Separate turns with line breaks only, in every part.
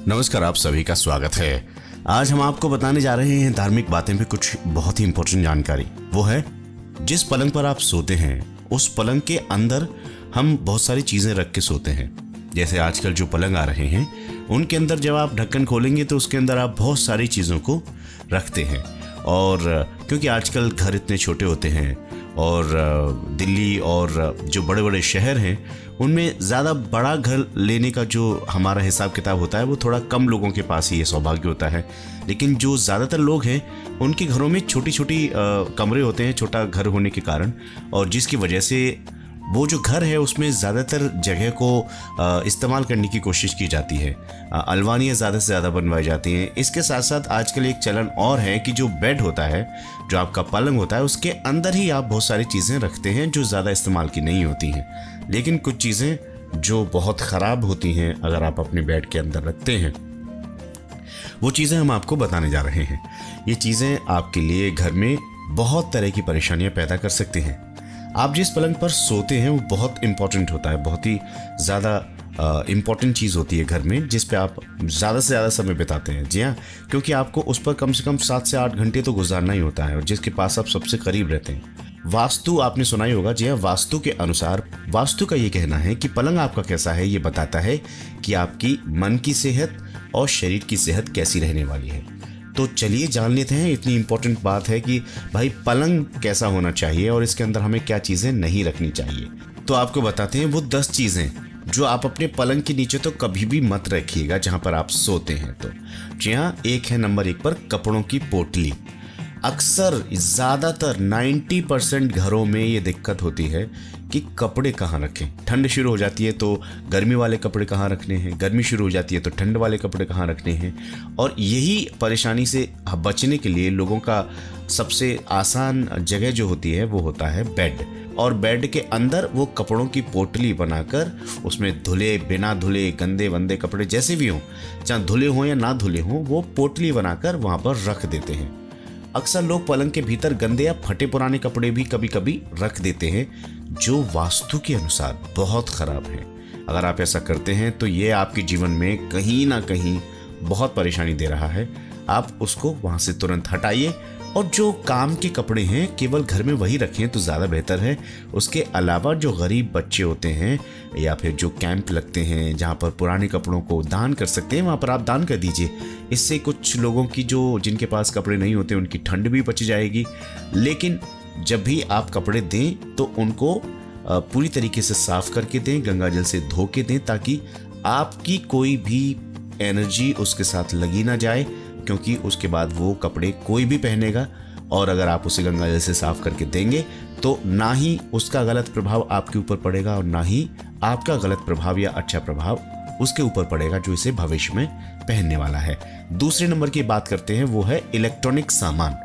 नमस्कार, आप सभी का स्वागत है। आज हम आपको बताने जा रहे हैं धार्मिक बातें पे कुछ बहुत ही इंपॉर्टेंट जानकारी। वो है, जिस पलंग पर आप सोते हैं उस पलंग के अंदर हम बहुत सारी चीजें रख के सोते हैं। जैसे आजकल जो पलंग आ रहे हैं उनके अंदर जब आप ढक्कन खोलेंगे तो उसके अंदर आप बहुत सारी चीज़ों को रखते हैं। और क्योंकि आजकल घर इतने छोटे होते हैं और दिल्ली और जो बड़े बड़े शहर हैं उनमें ज़्यादा बड़ा घर लेने का जो हमारा हिसाब किताब होता है वो थोड़ा कम लोगों के पास ही ये सौभाग्य होता है। लेकिन जो ज़्यादातर लोग हैं उनके घरों में छोटी छोटी कमरे होते हैं, छोटा घर होने के कारण, और जिसकी वजह से वो जो घर है उसमें ज़्यादातर जगह को इस्तेमाल करने की कोशिश की जाती है। अलमारियाँ ज़्यादा से ज़्यादा बनवाई जाती हैं। इसके साथ साथ आजकल एक चलन और है कि जो बेड होता है, जो आपका पलंग होता है, उसके अंदर ही आप बहुत सारी चीज़ें रखते हैं जो ज़्यादा इस्तेमाल की नहीं होती हैं। लेकिन कुछ चीज़ें जो बहुत ख़राब होती हैं अगर आप अपने बेड के अंदर रखते हैं, वो चीज़ें हम आपको बताने जा रहे हैं। ये चीज़ें आपके लिए घर में बहुत तरह की परेशानियाँ पैदा कर सकती हैं। आप जिस पलंग पर सोते हैं वो बहुत इंपॉर्टेंट होता है, बहुत ही ज़्यादा इम्पॉर्टेंट चीज़ होती है घर में, जिस पे आप ज़्यादा से ज़्यादा समय बिताते हैं। जी हाँ, क्योंकि आपको उस पर कम से कम 7 से 8 घंटे तो गुजारना ही होता है और जिसके पास आप सबसे करीब रहते हैं। वास्तु आपने सुना ही होगा। जी हाँ, वास्तु के अनुसार, वास्तु का ये कहना है कि पलंग आपका कैसा है ये बताता है कि आपकी मन की सेहत और शरीर की सेहत कैसी रहने वाली है। तो चलिए जान लेते हैं। इतनी इम्पोर्टेंट बात है कि भाई पलंग कैसा होना चाहिए और इसके अंदर हमें क्या चीज़ें नहीं रखनी चाहिए। तो आपको बताते हैं वो 10 चीज़ें जो आप अपने पलंग के नीचे तो कभी भी मत रखिएगा जहां पर आप सोते हैं। तो जी हाँ, एक है नंबर 1 पर कपड़ों की पोटली। अक्सर ज़्यादातर 90% घरों में ये दिक्कत होती है कि कपड़े कहाँ रखें। ठंड शुरू हो जाती है तो गर्मी वाले कपड़े कहाँ रखने हैं, गर्मी शुरू हो जाती है तो ठंड वाले कपड़े कहाँ रखने हैं। और यही परेशानी से बचने के लिए लोगों का सबसे आसान जगह जो होती है वो होता है बेड। और बेड के अंदर वो कपड़ों की पोटली बनाकर उसमें धुले, बिना धुले, गंदे वंदे कपड़े जैसे भी हों, चाहे धुले हों या ना धुले हों, वो पोटली बनाकर वहाँ पर रख देते हैं। अक्सर लोग पलंग के भीतर गंदे या फटे पुराने कपड़े भी कभी कभी रख देते हैं, जो वास्तु के अनुसार बहुत खराब है। अगर आप ऐसा करते हैं तो ये आपके जीवन में कहीं ना कहीं बहुत परेशानी दे रहा है। आप उसको वहां से तुरंत हटाइए और जो काम के कपड़े हैं केवल घर में वही रखें तो ज़्यादा बेहतर है। उसके अलावा जो गरीब बच्चे होते हैं या फिर जो कैंप लगते हैं जहाँ पर पुराने कपड़ों को दान कर सकते हैं, वहाँ पर आप दान कर दीजिए। इससे कुछ लोगों की जिनके पास कपड़े नहीं होते उनकी ठंड भी बच जाएगी। लेकिन जब भी आप कपड़े दें तो उनको पूरी तरीके से साफ करके दें, गंगा जल से धो के दें, ताकि आपकी कोई भी एनर्जी उसके साथ लगी ना जाए, क्योंकि उसके बाद वो कपड़े कोई भी पहनेगा। और अगर आप उसे गंगा जल से साफ करके देंगे तो ना ही उसका गलत प्रभाव आपके ऊपर पड़ेगा और ना ही आपका गलत प्रभाव या अच्छा प्रभाव उसके ऊपर पड़ेगा जो इसे भविष्य में पहनने वाला है। दूसरे नंबर की बात करते हैं, वो है इलेक्ट्रॉनिक सामान।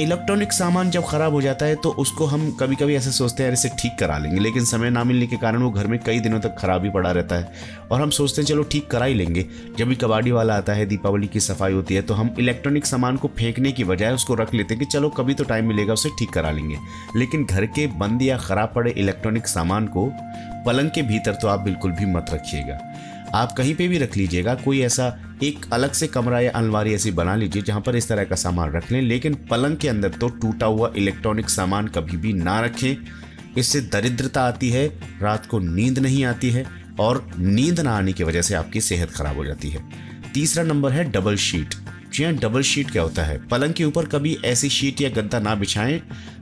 इलेक्ट्रॉनिक सामान जब खराब हो जाता है तो उसको हम कभी कभी ऐसे सोचते हैं इसे ठीक करा लेंगे, लेकिन समय ना मिलने के कारण वो घर में कई दिनों तक खराब ही पड़ा रहता है और हम सोचते हैं चलो ठीक करा ही लेंगे। जब भी कबाड़ी वाला आता है, दीपावली की सफाई होती है, तो हम इलेक्ट्रॉनिक सामान को फेंकने की बजाय उसको रख लेते हैं कि चलो कभी तो टाइम मिलेगा उसे ठीक करा लेंगे। लेकिन घर के बंद या खराब पड़े इलेक्ट्रॉनिक सामान को पलंग के भीतर तो आप बिल्कुल भी मत रखिएगा। आप कहीं पे भी रख लीजिएगा, कोई ऐसा एक अलग से कमरा या अलमारी ऐसी बना लीजिए जहां पर इस तरह का सामान रख लें, लेकिन पलंग के अंदर तो टूटा हुआ इलेक्ट्रॉनिक सामान कभी भी ना रखें। इससे दरिद्रता आती है, रात को नींद नहीं आती है और नींद ना आने की वजह से आपकी सेहत खराब हो जाती है। तीसरा नंबर है डबल शीट। जी हाँ, डबल शीट क्या होता है? पलंग के ऊपर कभी ऐसी शीट या गद्दा ना बिछाएं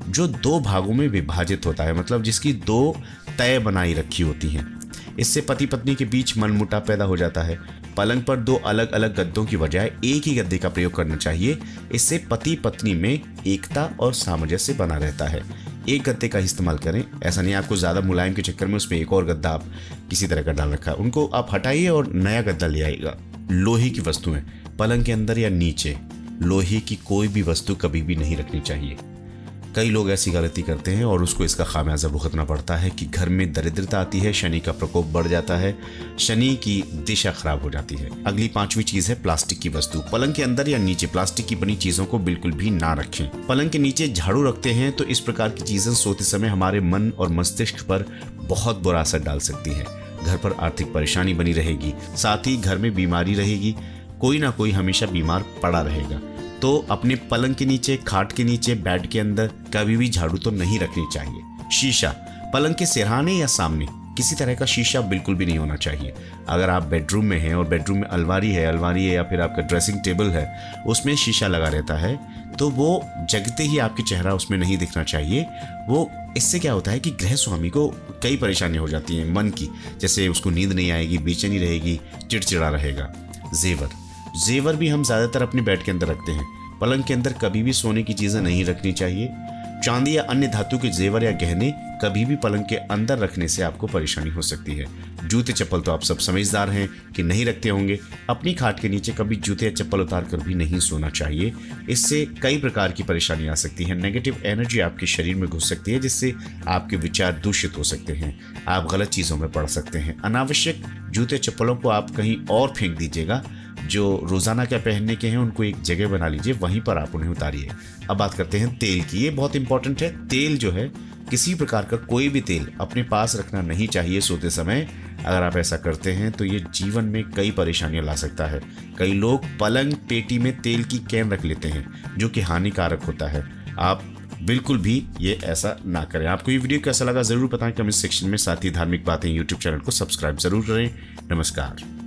जो 2 भागों में विभाजित होता है, मतलब जिसकी 2 तय बनाई रखी होती हैं। इससे पति पत्नी के बीच मनमुटाव पैदा हो जाता है। पलंग पर 2 अलग अलग गद्दों की बजाय एक ही गद्दे का प्रयोग करना चाहिए। इससे पति पत्नी में एकता और सामंजस्य बना रहता है। एक गद्दे का इस्तेमाल करें, ऐसा नहीं आपको ज़्यादा मुलायम के चक्कर में उसमें एक और गद्दा आप किसी तरह का डाल रखा है, उनको आप हटाइए और नया गद्दा ले आइएगा। लोहे की वस्तुएं पलंग के अंदर या नीचे, लोहे की कोई भी वस्तु कभी भी नहीं रखनी चाहिए। कई लोग ऐसी गलती करते हैं और उसको इसका खामियाजा भुगतना पड़ता है कि घर में दरिद्रता आती है, शनि का प्रकोप बढ़ जाता है, शनि की दिशा खराब हो जाती है। अगली 5वीं चीज है प्लास्टिक की वस्तु। पलंग के अंदर या नीचे प्लास्टिक की बनी चीजों को बिल्कुल भी ना रखें। पलंग के नीचे झाड़ू रखते हैं तो इस प्रकार की चीजें सोते समय हमारे मन और मस्तिष्क पर बहुत बुरा असर डाल सकती है। घर पर आर्थिक परेशानी बनी रहेगी, साथ ही घर में बीमारी रहेगी, कोई ना कोई हमेशा बीमार पड़ा रहेगा। तो अपने पलंग के नीचे, खाट के नीचे, बेड के अंदर कभी भी झाड़ू तो नहीं रखनी चाहिए। शीशा पलंग के सिरहाने या सामने किसी तरह का शीशा बिल्कुल भी नहीं होना चाहिए। अगर आप बेडरूम में हैं और बेडरूम में अलमारी है या फिर आपका ड्रेसिंग टेबल है, उसमें शीशा लगा रहता है, तो वो जगते ही आपके चेहरा उसमें नहीं दिखना चाहिए। वो इससे क्या होता है कि गृह स्वामी को कई परेशानी हो जाती है मन की, जैसे उसको नींद नहीं आएगी, बेचैनी रहेगी, चिड़चिड़ा रहेगा। जेवर भी हम ज़्यादातर अपने बेड के अंदर रखते हैं। पलंग के अंदर कभी भी सोने की चीज़ें नहीं रखनी चाहिए। चांदी या अन्य धातु के जेवर या गहने कभी भी पलंग के अंदर रखने से आपको परेशानी हो सकती है। जूते चप्पल तो आप सब समझदार हैं कि नहीं रखते होंगे। अपनी खाट के नीचे कभी जूते या चप्पल उतार कर भी नहीं सोना चाहिए। इससे कई प्रकार की परेशानी आ सकती है। नेगेटिव एनर्जी आपके शरीर में घुस सकती है, जिससे आपके विचार दूषित हो सकते हैं। आप गलत चीज़ों में पड़ सकते हैं। अनावश्यक जूते चप्पलों को आप कहीं और फेंक दीजिएगा। जो रोज़ाना क्या पहनने के हैं उनको एक जगह बना लीजिए, वहीं पर आप उन्हें उतारिए। अब बात करते हैं तेल की। ये बहुत इंपॉर्टेंट है। तेल जो है, किसी प्रकार का कोई भी तेल अपने पास रखना नहीं चाहिए सोते समय। अगर आप ऐसा करते हैं तो ये जीवन में कई परेशानियां ला सकता है। कई लोग पलंग पेटी में तेल की कैन रख लेते हैं, जो कि हानिकारक होता है। आप बिल्कुल भी ये ऐसा ना करें। आपको ये वीडियो कैसा लगा ज़रूर बताएं कमेंट सेक्शन में। साथ ही धार्मिक बातें यूट्यूब चैनल को सब्सक्राइब जरूर करें। नमस्कार।